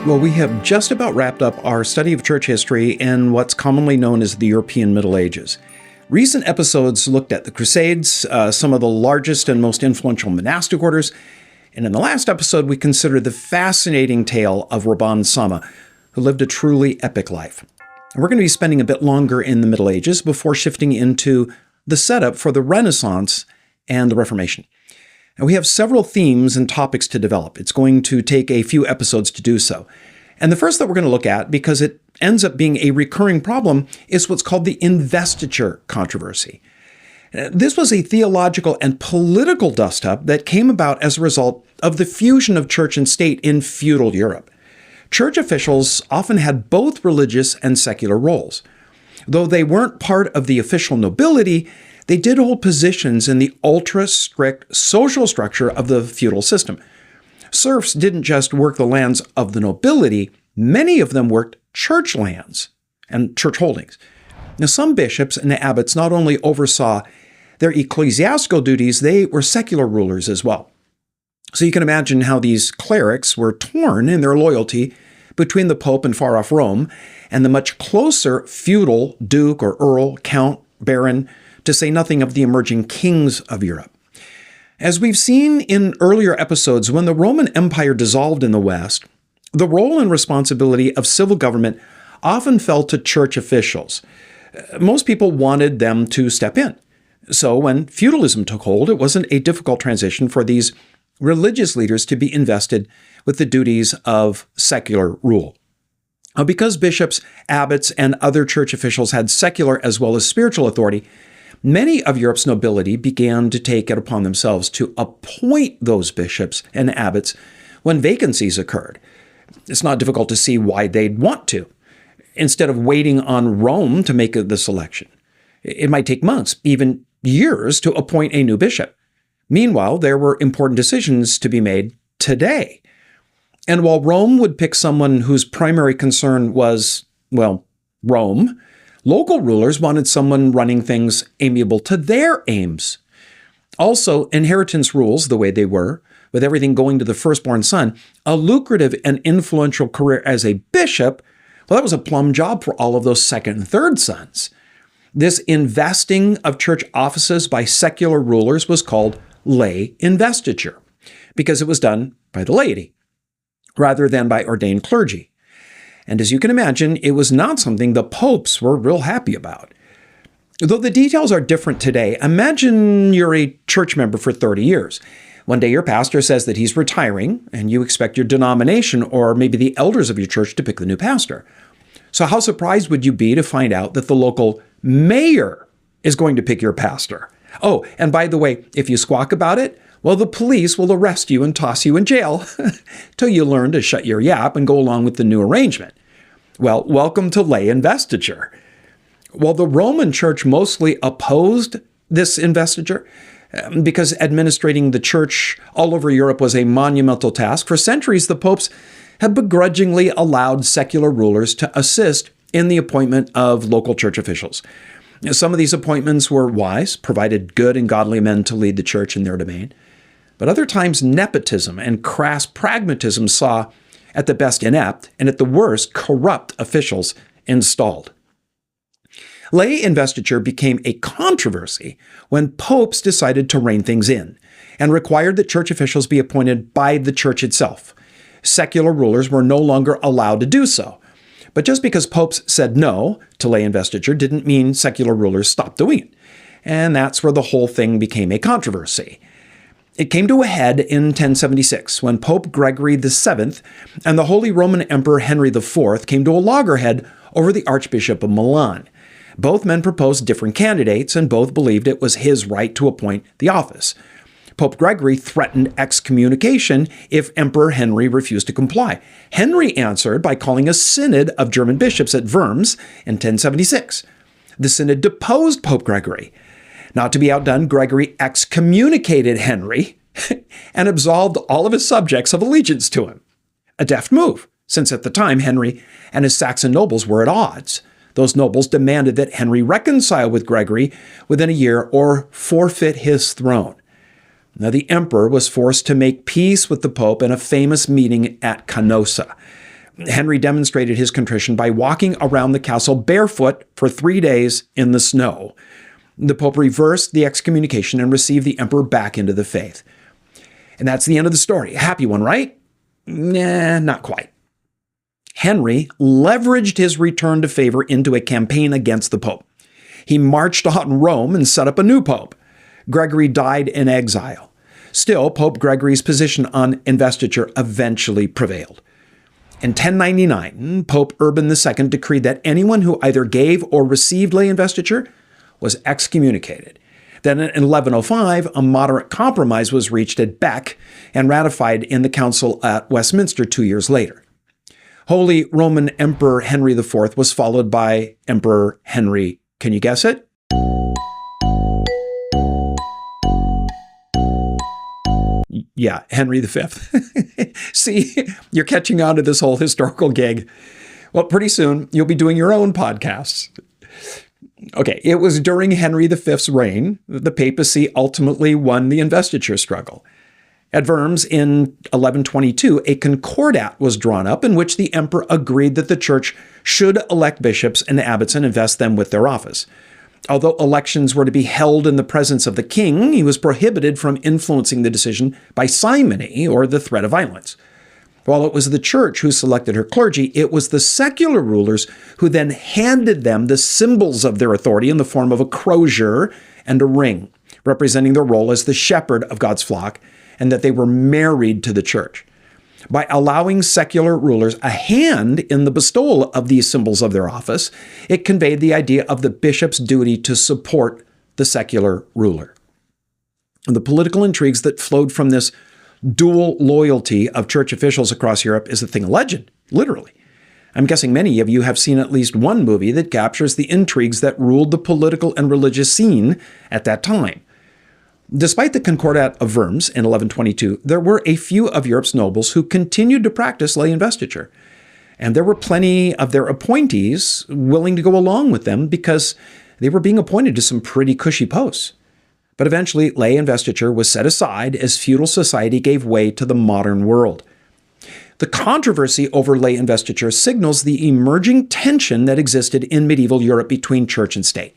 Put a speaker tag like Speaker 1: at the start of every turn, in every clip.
Speaker 1: Well, we have just about wrapped up our study of church history in what's commonly known as the European Middle Ages. Recent episodes looked at the Crusades, some of the largest and most influential monastic orders, and in the last episode we considered the fascinating tale of Rabban Sama, who lived a truly epic life. And we're going to be spending a bit longer in the Middle Ages before shifting into the setup for the Renaissance and the Reformation. And we have several themes and topics to develop. It's going to take a few episodes to do so. And the first that we're going to look at, because it ends up being a recurring problem, is what's called the Investiture Controversy. This was a theological and political dust-up that came about as a result of the fusion of church and state in feudal Europe. Church officials often had both religious and secular roles. Though they weren't part of the official nobility, they did hold positions in the ultra-strict social structure of the feudal system. Serfs didn't just work the lands of the nobility, many of them worked church lands and church holdings. Now, some bishops and abbots not only oversaw their ecclesiastical duties, they were secular rulers as well. So you can imagine how these clerics were torn in their loyalty between the Pope in far-off Rome and the much closer feudal duke or earl, count, baron, to say nothing of the emerging kings of Europe. As we've seen in earlier episodes, when the Roman Empire dissolved in the West, the role and responsibility of civil government often fell to church officials. Most people wanted them to step in. So when feudalism took hold, it wasn't a difficult transition for these religious leaders to be invested with the duties of secular rule. Because bishops, abbots, and other church officials had secular as well as spiritual authority, many of Europe's nobility began to take it upon themselves to appoint those bishops and abbots when vacancies occurred. It's not difficult to see why they'd want to, instead of waiting on Rome to make the selection. It might take months, even years, to appoint a new bishop. Meanwhile, there were important decisions to be made today. And while Rome would pick someone whose primary concern was, well, Rome, local rulers wanted someone running things amiable to their aims. Also, inheritance rules the way they were, with everything going to the firstborn son, a lucrative and influential career as a bishop, well, that was a plum job for all of those second and third sons. This investing of church offices by secular rulers was called lay investiture, because it was done by the laity, rather than by ordained clergy. And as you can imagine, it was not something the popes were real happy about. Though the details are different today, imagine you're a church member for 30 years. One day your pastor says that he's retiring, and you expect your denomination or maybe the elders of your church to pick the new pastor. So how surprised would you be to find out that the local mayor is going to pick your pastor? Oh, and by the way, if you squawk about it, well, the police will arrest you and toss you in jail till you learn to shut your yap and go along with the new arrangement. Well, welcome to lay investiture. While the Roman Church mostly opposed this investiture, because administrating the church all over Europe was a monumental task, for centuries the popes had begrudgingly allowed secular rulers to assist in the appointment of local church officials. Some of these appointments were wise, provided good and godly men to lead the church in their domain. But other times, nepotism and crass pragmatism saw, at the best inept, and at the worst, corrupt officials installed. Lay investiture became a controversy when popes decided to rein things in and required that church officials be appointed by the church itself. Secular rulers were no longer allowed to do so. But just because popes said no to lay investiture didn't mean secular rulers stopped doing it. And that's where the whole thing became a controversy. It came to a head in 1076 when Pope Gregory VII and the Holy Roman Emperor Henry IV came to a loggerhead over the Archbishop of Milan. Both men proposed different candidates, and both believed it was his right to appoint the office. Pope Gregory threatened excommunication if Emperor Henry refused to comply. Henry answered by calling a synod of German bishops at Worms in 1076. The synod deposed Pope Gregory. Not to be outdone, Gregory excommunicated Henry and absolved all of his subjects of allegiance to him. A deft move, since at the time Henry and his Saxon nobles were at odds. Those nobles demanded that Henry reconcile with Gregory within a year or forfeit his throne. Now, the emperor was forced to make peace with the pope in a famous meeting at Canossa. Henry demonstrated his contrition by walking around the castle barefoot for 3 days in the snow. The Pope reversed the excommunication and received the emperor back into the faith. And that's the end of the story. A happy one, right? Nah, not quite. Henry leveraged his return to favor into a campaign against the Pope. He marched on Rome and set up a new pope. Gregory died in exile. Still, Pope Gregory's position on investiture eventually prevailed. In 1099, Pope Urban II decreed that anyone who either gave or received lay investiture was excommunicated. Then in 1105, a moderate compromise was reached at Bec and ratified in the council at Westminster 2 years later. Holy Roman Emperor Henry IV was followed by Emperor Henry. Can you guess it? Yeah, Henry V. See, you're catching on to this whole historical gig. Well, pretty soon you'll be doing your own podcasts. Okay, it was during Henry V's reign that the papacy ultimately won the investiture struggle. At Worms in 1122, a concordat was drawn up in which the emperor agreed that the church should elect bishops and abbots and invest them with their office. Although elections were to be held in the presence of the king, he was prohibited from influencing the decision by simony or the threat of violence. While it was the church who selected her clergy, it was the secular rulers who then handed them the symbols of their authority in the form of a crozier and a ring, representing their role as the shepherd of God's flock, and that they were married to the church. By allowing secular rulers a hand in the bestowal of these symbols of their office, it conveyed the idea of the bishop's duty to support the secular ruler. And the political intrigues that flowed from this dual loyalty of church officials across Europe is a thing of legend, literally. I'm guessing many of you have seen at least one movie that captures the intrigues that ruled the political and religious scene at that time. Despite the Concordat of Worms in 1122, there were a few of Europe's nobles who continued to practice lay investiture. And there were plenty of their appointees willing to go along with them because they were being appointed to some pretty cushy posts. But eventually, lay investiture was set aside as feudal society gave way to the modern world. The controversy over lay investiture signals the emerging tension that existed in medieval Europe between church and state.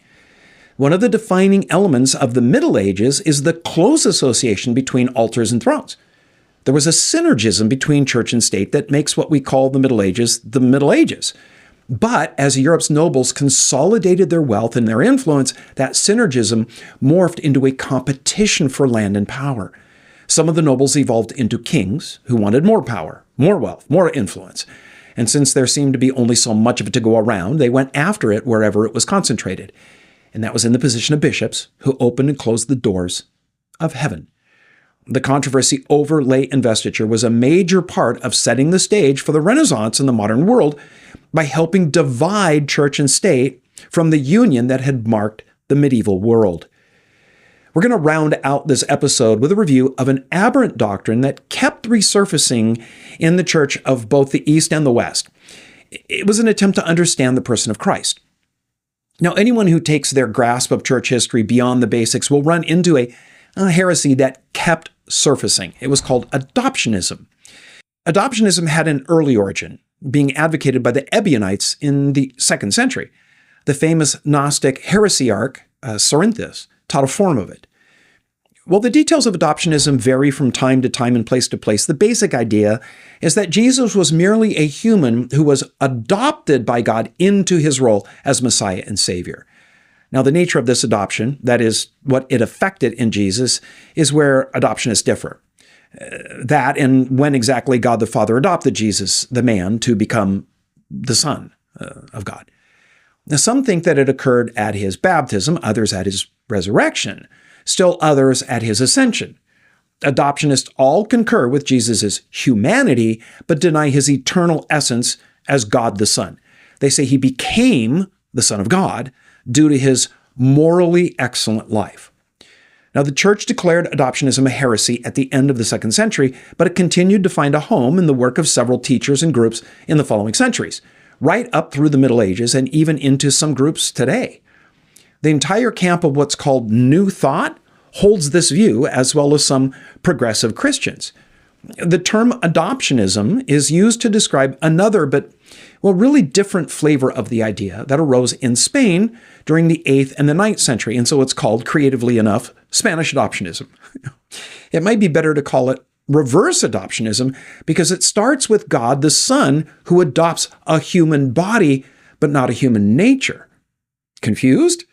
Speaker 1: One of the defining elements of the Middle Ages is the close association between altars and thrones. There was a synergism between church and state that makes what we call the Middle Ages the Middle Ages. But as Europe's nobles consolidated their wealth and their influence, that synergism morphed into a competition for land and power. Some of the nobles evolved into kings who wanted more power, more wealth, more influence. And since there seemed to be only so much of it to go around, they went after it wherever it was concentrated. And that was in the position of bishops who opened and closed the doors of heaven. The controversy over lay investiture was a major part of setting the stage for the Renaissance in the modern world by helping divide church and state from the union that had marked the medieval world. We're going to round out this episode with a review of an aberrant doctrine that kept resurfacing in the church of both the East and the West. It was an attempt to understand the person of Christ. Now, anyone who takes their grasp of church history beyond the basics will run into a heresy that kept surfacing. It was called adoptionism. Adoptionism had an early origin, being advocated by the Ebionites in the 2nd century. The famous Gnostic heresiarch, Cerinthus, taught a form of it. While the details of adoptionism vary from time to time and place to place, the basic idea is that Jesus was merely a human who was adopted by God into his role as Messiah and Savior. Now, the nature of this adoption, that is, what it affected in Jesus, is where adoptionists differ. That and when exactly God the Father adopted Jesus, the man, to become the Son of God. Now, some think that it occurred at his baptism, others at his resurrection, still others at his ascension. Adoptionists all concur with Jesus' humanity, but deny his eternal essence as God the Son. They say he became the Son of God due to his morally excellent life. Now, the church declared adoptionism a heresy at the end of the 2nd century, but it continued to find a home in the work of several teachers and groups in the following centuries, right up through the Middle Ages and even into some groups today. The entire camp of what's called New Thought holds this view, as well as some progressive Christians. The term adoptionism is used to describe another, but, well, really different flavor of the idea that arose in Spain during the 8th and the 9th century, and so it's called, creatively enough, Spanish adoptionism. It might be better to call it reverse adoptionism because it starts with God the Son who adopts a human body, but not a human nature. Confused?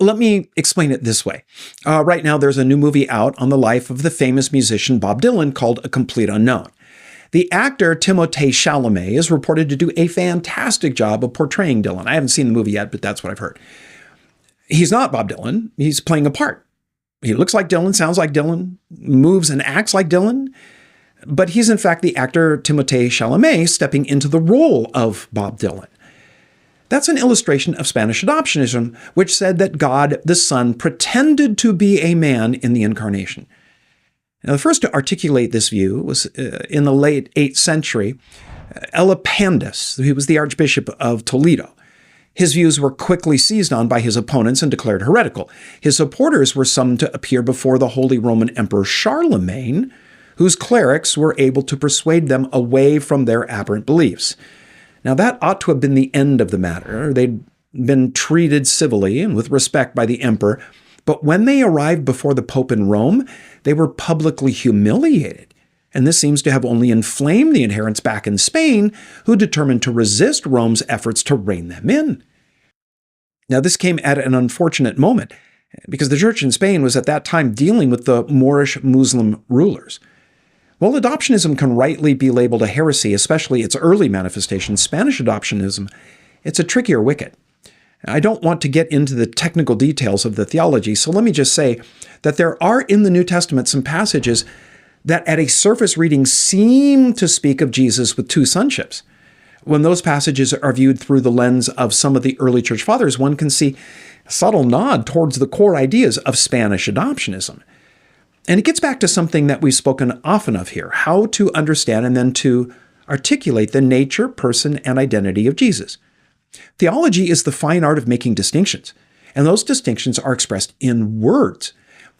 Speaker 1: Let me explain it this way. Right now, there's a new movie out on the life of the famous musician Bob Dylan called A Complete Unknown. The actor 𝙤𝙀𝙪𝙧 is reported to do a fantastic job of portraying Dylan. I haven't seen the movie yet, but that's what I've heard. He's not Bob Dylan. He's playing a part. He looks like Dylan, sounds like Dylan, moves and acts like Dylan, but he's in fact the actor 𝙤𝙀𝙪 stepping into the role of Bob Dylan. That's an illustration of Spanish adoptionism, which said that God the Son pretended to be a man in the incarnation. Now, the first to articulate this view was in the late 8th century, Elipandus, who was the Archbishop of Toledo. His views were quickly seized on by his opponents and declared heretical. His supporters were summoned to appear before the Holy Roman Emperor Charlemagne, whose clerics were able to persuade them away from their aberrant beliefs. Now, that ought to have been the end of the matter. They'd been treated civilly and with respect by the emperor, but when they arrived before the Pope in Rome, they were publicly humiliated. And this seems to have only inflamed the adherents back in Spain, who determined to resist Rome's efforts to rein them in. Now, this came at an unfortunate moment, because the church in Spain was at that time dealing with the Moorish Muslim rulers. While adoptionism can rightly be labeled a heresy, especially its early manifestation, Spanish adoptionism, it's a trickier wicket. I don't want to get into the technical details of the theology, so let me just say that there are in the New Testament some passages that at a surface reading seem to speak of Jesus with two sonships. When those passages are viewed through the lens of some of the early church fathers, one can see a subtle nod towards the core ideas of Spanish adoptionism. And it gets back to something that we've spoken often of here, how to understand and then to articulate the nature, person, and identity of Jesus. Theology is the fine art of making distinctions, and those distinctions are expressed in words.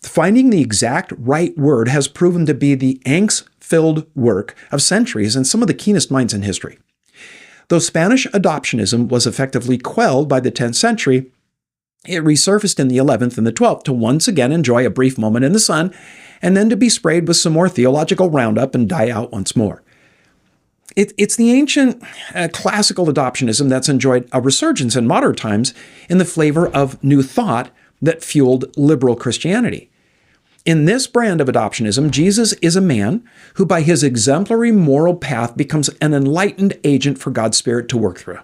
Speaker 1: Finding the exact right word has proven to be the angst-filled work of centuries and some of the keenest minds in history. Though Spanish adoptionism was effectively quelled by the 10th century, it resurfaced in the 11th and the 12th to once again enjoy a brief moment in the sun and then to be sprayed with some more theological roundup and die out once more. It's the ancient classical adoptionism that's enjoyed a resurgence in modern times in the flavor of new thought that fueled liberal Christianity. In this brand of adoptionism, Jesus is a man who by his exemplary moral path becomes an enlightened agent for God's Spirit to work through.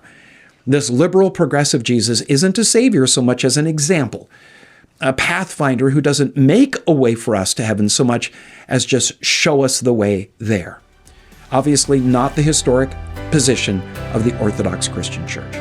Speaker 1: This liberal progressive Jesus isn't a savior so much as an example, a pathfinder who doesn't make a way for us to heaven so much as just show us the way there. Obviously not the historic position of the Orthodox Christian Church.